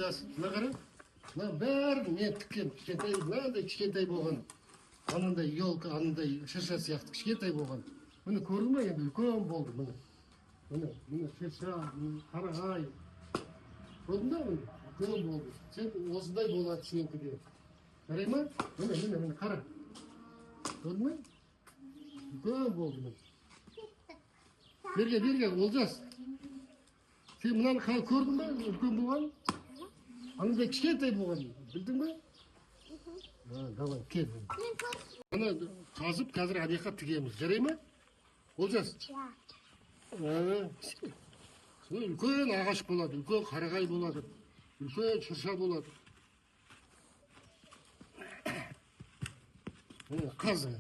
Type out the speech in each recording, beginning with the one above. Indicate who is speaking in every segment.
Speaker 1: жас. Мына қара. Мына бәрін мен тіккен кішкентай, мынандай кішкентай болған. Анандай елка, анандай шырша сияқты кішкентай болған. Міне көрдің ме енді үлкен болды міне. Міне шырша, қарағай. Көрдің бе міне? Үлкен болды. Сен осындай болады сенікі. Қарай ма? Міне қара. Көрдің ме? Үлкен болды міне. Берге, Олжас. Сен мынаны көрдің бе? Үлкен болған? Андай кішкентай болған. Білдің бе? Давай, кел. Ана қазып қазір әдеқа тігеміз. Жарай ма? Олжас? Үлкен ағаш болады, үлкен қарағай болады, үлкен шырша болады. Қазы.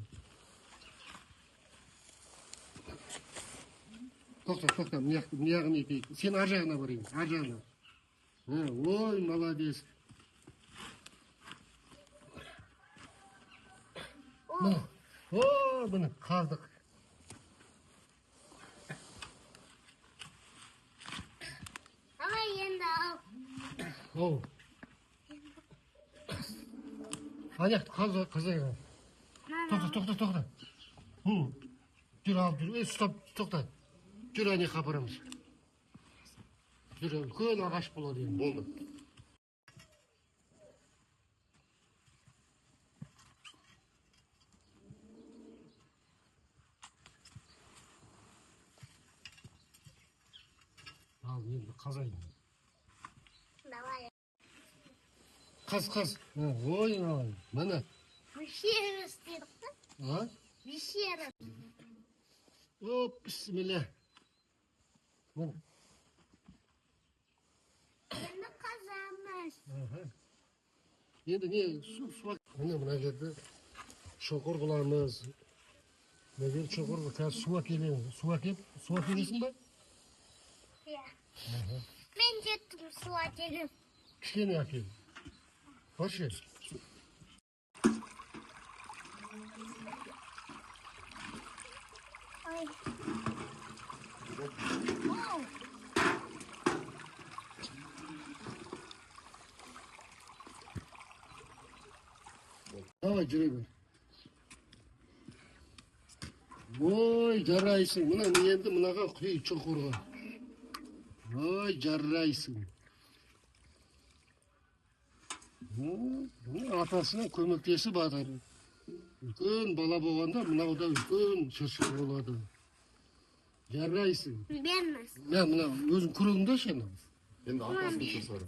Speaker 1: Тоқта, мияғын етейік. Сен ар жағына барайын, ар жағына. Ой, молодец. Бұны қаздық.
Speaker 2: Ала енді ал.
Speaker 1: Аяқты қазайға. Тоқта. Жүр алып жүр. Стоп, тоқта. Жүр әне қапырамыз. Жүр, үлкен ағаш болады енді. Болды. Ал, енді қазайын.
Speaker 2: Давай.
Speaker 1: Қаз. Ой, міне.
Speaker 2: Бешері істедік та? Бешері.
Speaker 1: Оп, бісміллә. Міне.
Speaker 2: Енді қазамыз.
Speaker 1: Енді не, суак. Мына жерді шоқыр қыламыз. Мына жерді шоқыр қылып, қазір суак келеміз. Суак келесің ба?
Speaker 2: Мен жеттім суа келем.
Speaker 1: Кішкене әкел. Баршы.
Speaker 2: Ой.
Speaker 1: Давай, жүре бер. Ой, жарайсың. Мына енді мұнаға құй шоқырға. Ой, жарайсың. Атасының көмектесі батыр. Үлкен бала болғанда мынау да үлкен шырша болады. Жарайсың.
Speaker 2: Бермес.
Speaker 1: Мына өзің күрегіңді аш енді.
Speaker 3: Енді атасының шыршары.